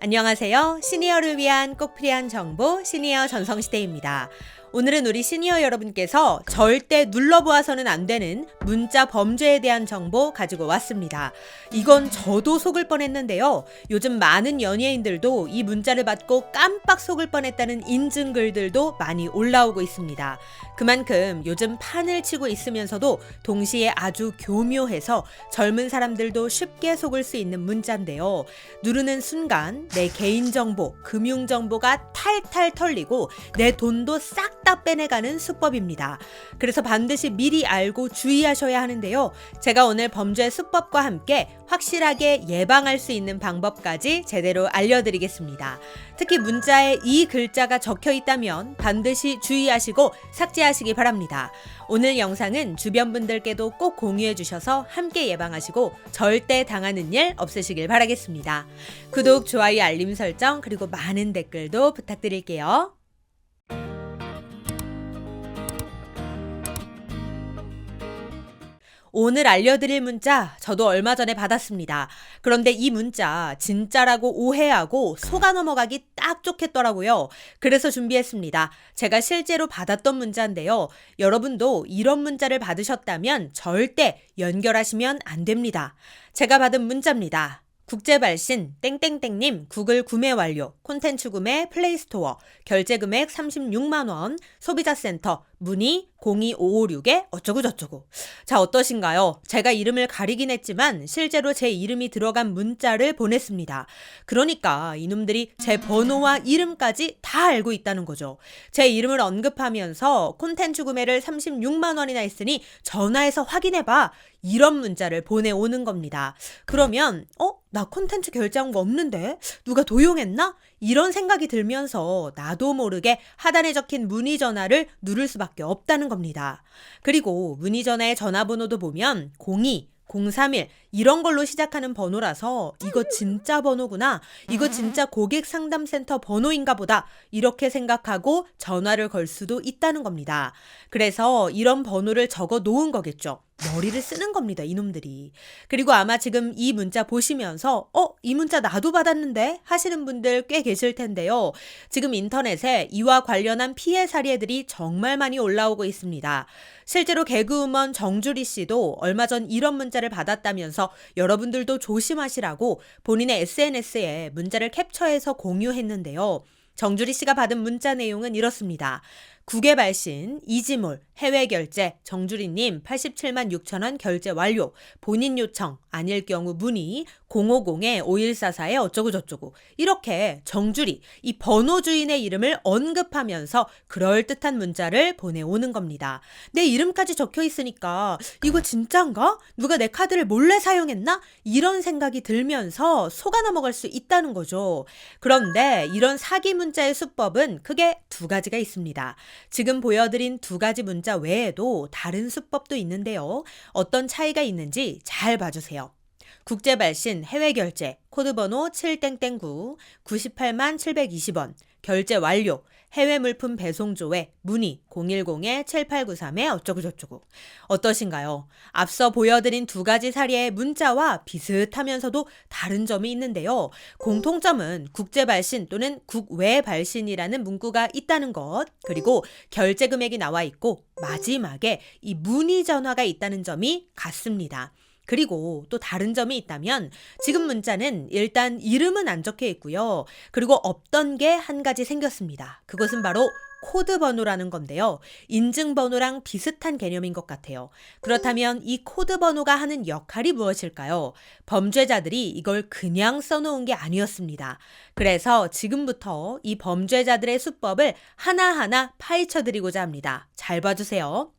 안녕하세요. 시니어를 위한 꼭 필요한 정보 시니어 전성시대입니다. 오늘은 우리 시니어 여러분께서 절대 눌러보아서는 안 되는 문자 범죄에 대한 정보 가지고 왔습니다. 이건 저도 속을 뻔했는데요. 요즘 많은 연예인들도 이 문자를 받고 깜빡 속을 뻔했다는 인증글들도 많이 올라오고 있습니다. 그만큼 요즘 판을 치고 있으면서도 동시에 아주 교묘해서 젊은 사람들도 쉽게 속을 수 있는 문자인데요. 누르는 순간 내 개인정보, 금융정보가 탈탈 털리고 내 돈도 싹 다 빼내가는 수법입니다. 그래서 반드시 미리 알고 주의하셔야 하는데요. 제가 오늘 범죄 수법과 함께 확실하게 예방할 수 있는 방법까지 제대로 알려드리겠습니다. 특히 문자에 이 글자가 적혀 있다면 반드시 주의하시고 삭제하시기 바랍니다. 오늘 영상은 주변 분들께도 꼭 공유해 주셔서 함께 예방하시고 절대 당하는 일 없으시길 바라겠습니다. 구독, 좋아요, 알림 설정 그리고 많은 댓글도 부탁드릴게요. 오늘 알려드릴 문자 저도 얼마 전에 받았습니다. 그런데 이 문자 진짜라고 오해하고 속아 넘어가기 딱 좋겠더라고요. 그래서 준비했습니다. 제가 실제로 받았던 문자인데요. 여러분도 이런 문자를 받으셨다면 절대 연결하시면 안 됩니다. 제가 받은 문자입니다. 국제발신 땡땡땡님 구글 구매 완료, 콘텐츠 구매 플레이스토어, 결제금액 36만원, 소비자센터, 문의 02556에 어쩌고저쩌고. 자, 어떠신가요? 제가 이름을 가리긴 했지만 실제로 제 이름이 들어간 문자를 보냈습니다. 그러니까 이놈들이 제 번호와 이름까지 다 알고 있다는 거죠. 제 이름을 언급하면서 콘텐츠 구매를 36만원이나 했으니 전화해서 확인해봐. 이런 문자를 보내오는 겁니다. 그러면 나 콘텐츠 결제한 거 없는데? 누가 도용했나? 이런 생각이 들면서 나도 모르게 하단에 적힌 문의 전화를 누를 수밖에 없다는 겁니다. 그리고 문의 전화의 전화번호도 보면 02, 031 이런 걸로 시작하는 번호라서 이거 진짜 번호구나, 이거 진짜 고객상담센터 번호인가 보다 이렇게 생각하고 전화를 걸 수도 있다는 겁니다. 그래서 이런 번호를 적어 놓은 거겠죠. 머리를 쓰는 겁니다, 이놈들이. 그리고 아마 지금 이 문자 보시면서 이 문자 나도 받았는데 하시는 분들 꽤 계실 텐데요. 지금 인터넷에 이와 관련한 피해 사례들이 정말 많이 올라오고 있습니다. 실제로 개그우먼 정주리 씨도 얼마 전 이런 문자를 받았다면서 여러분들도 조심하시라고 본인의 SNS에 문자를 캡처해서 공유했는데요. 정주리 씨가 받은 문자 내용은 이렇습니다. 국외 발신, 이지몰, 해외 결제, 정주리님 87만 6천원 결제 완료, 본인 요청, 아닐 경우 문의 050-5144에 어쩌고저쩌고. 이렇게 정주리, 이 번호 주인의 이름을 언급하면서 그럴듯한 문자를 보내오는 겁니다. 내 이름까지 적혀 있으니까 이거 진짠가? 누가 내 카드를 몰래 사용했나? 이런 생각이 들면서 속아 넘어갈 수 있다는 거죠. 그런데 이런 사기 문자의 수법은 크게 두 가지가 있습니다. 지금 보여드린 두 가지 문자 외에도 다른 수법도 있는데요. 어떤 차이가 있는지 잘 봐주세요. 국제발신 해외결제 코드번호 7땡땡9 98만 720원 결제 완료 해외 물품 배송조회 문의 010-7893에 어쩌고저쩌고. 어떠신가요? 앞서 보여드린 두 가지 사례의 문자와 비슷하면서도 다른 점이 있는데요. 공통점은 국제발신 또는 국외 발신이라는 문구가 있다는 것, 그리고 결제 금액이 나와 있고 마지막에 이 문의 전화가 있다는 점이 같습니다. 그리고 또 다른 점이 있다면 지금 문자는 일단 이름은 안 적혀 있고요. 그리고 없던 게 한 가지 생겼습니다. 그것은 바로 코드 번호라는 건데요. 인증번호랑 비슷한 개념인 것 같아요. 그렇다면 이 코드 번호가 하는 역할이 무엇일까요? 범죄자들이 이걸 그냥 써놓은 게 아니었습니다. 그래서 지금부터 이 범죄자들의 수법을 하나하나 파헤쳐드리고자 합니다. 잘 봐주세요.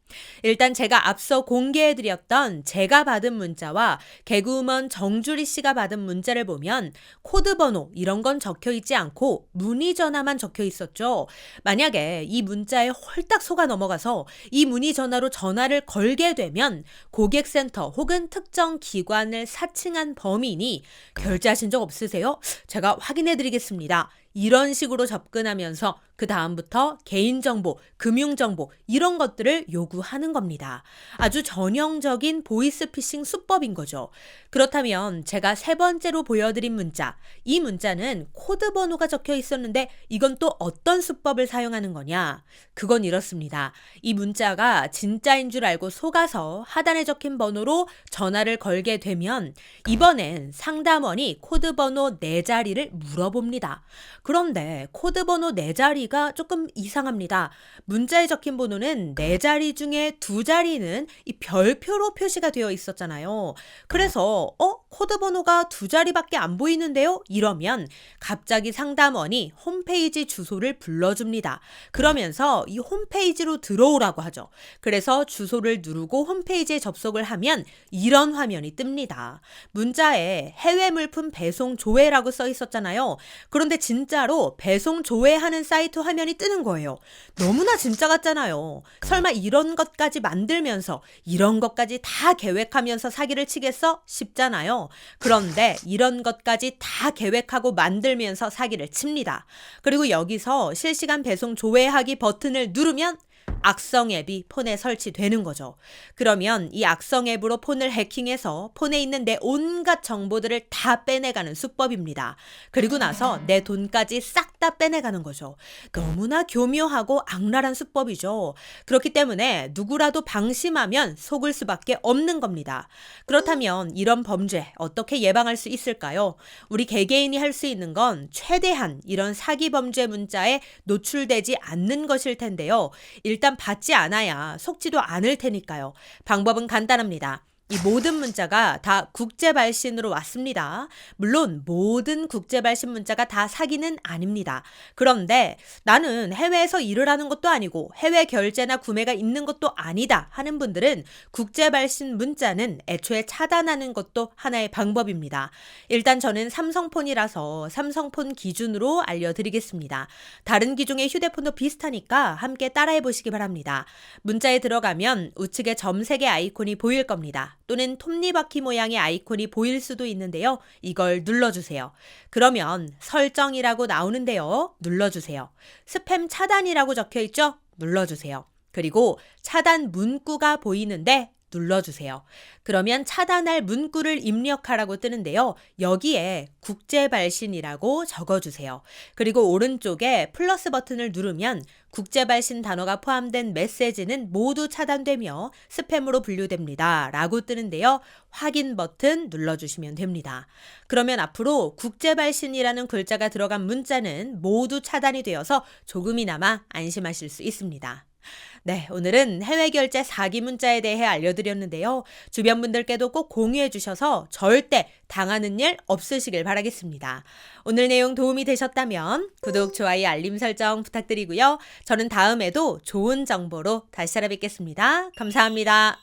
일단 제가 앞서 공개해드렸던 제가 받은 문자와 개그우먼 정주리 씨가 받은 문자를 보면 코드 번호 이런 건 적혀 있지 않고 문의 전화만 적혀 있었죠. 만약에 이 문자에 홀딱 속아 넘어가서 이 문의 전화로 전화를 걸게 되면 고객센터 혹은 특정 기관을 사칭한 범인이 결제하신 적 없으세요? 제가 확인해드리겠습니다. 이런 식으로 접근하면서 그 다음부터 개인정보, 금융정보 이런 것들을 요구하는 겁니다. 아주 전형적인 보이스피싱 수법인 거죠. 그렇다면 제가 세 번째로 보여드린 문자, 이 문자는 코드 번호가 적혀 있었는데 이건 또 어떤 수법을 사용하는 거냐? 그건 이렇습니다. 이 문자가 진짜인 줄 알고 속아서 하단에 적힌 번호로 전화를 걸게 되면 이번엔 상담원이 코드 번호 4자리를 물어봅니다. 그런데 코드 번호 4자리가 조금 이상합니다. 문자에 적힌 번호는 4자리 중에 2자리는 이 별표로 표시가 되어 있었잖아요. 그래서 코드 번호가 2자리밖에 안 보이는데요? 이러면 갑자기 상담원이 홈페이지 주소를 불러줍니다. 그러면서 이 홈페이지로 들어오라고 하죠. 그래서 주소를 누르고 홈페이지에 접속을 하면 이런 화면이 뜹니다. 문자에 해외 물품 배송 조회라고 써 있었잖아요. 그런데 진짜로 배송 조회하는 사이트 화면이 뜨는 거예요. 너무나 진짜 같잖아요. 설마 이런 것까지 만들면서 이런 것까지 다 계획하면서 사기를 치겠어? 싶잖아요. 그런데 이런 것까지 다 계획하고 만들면서 사기를 칩니다. 그리고 여기서 실시간 배송 조회하기 버튼을 누르면 악성 앱이 폰에 설치되는 거죠. 그러면 이 악성 앱으로 폰을 해킹해서 폰에 있는 내 온갖 정보들을 다 빼내가는 수법입니다. 그리고 나서 내 돈까지 싹 다 빼내가는 거죠. 너무나 교묘하고 악랄한 수법이죠. 그렇기 때문에 누구라도 방심하면 속을 수밖에 없는 겁니다. 그렇다면 이런 범죄 어떻게 예방할 수 있을까요? 우리 개개인이 할 수 있는 건 최대한 이런 사기 범죄 문자에 노출되지 않는 것일 텐데요. 일단 받지 않아야 속지도 않을 테니까요. 방법은 간단합니다. 이 모든 문자가 다 국제 발신으로 왔습니다. 물론 모든 국제 발신 문자가 다 사기는 아닙니다. 그런데 나는 해외에서 일을 하는 것도 아니고 해외 결제나 구매가 있는 것도 아니다 하는 분들은 국제 발신 문자는 애초에 차단하는 것도 하나의 방법입니다. 일단 저는 삼성폰이라서 삼성폰 기준으로 알려드리겠습니다. 다른 기종의 휴대폰도 비슷하니까 함께 따라해 보시기 바랍니다. 문자에 들어가면 우측에 점 3개 아이콘이 보일 겁니다. 또는 톱니바퀴 모양의 아이콘이 보일 수도 있는데요. 이걸 눌러주세요. 그러면 설정이라고 나오는데요. 눌러주세요. 스팸 차단이라고 적혀있죠? 눌러주세요. 그리고 차단 문구가 보이는데 눌러주세요. 그러면 차단할 문구를 입력하라고 뜨는데요. 여기에 국제발신이라고 적어주세요. 그리고 오른쪽에 플러스 버튼을 누르면 국제발신 단어가 포함된 메시지는 모두 차단되며 스팸으로 분류됩니다. 라고 뜨는데요. 확인 버튼 눌러주시면 됩니다. 그러면 앞으로 국제발신이라는 글자가 들어간 문자는 모두 차단이 되어서 조금이나마 안심하실 수 있습니다. 네, 오늘은 해외 결제 사기 문자에 대해 알려드렸는데요. 주변 분들께도 꼭 공유해 주셔서 절대 당하는 일 없으시길 바라겠습니다. 오늘 내용 도움이 되셨다면 구독, 좋아요, 알림 설정 부탁드리고요. 저는 다음에도 좋은 정보로 다시 찾아뵙겠습니다. 감사합니다.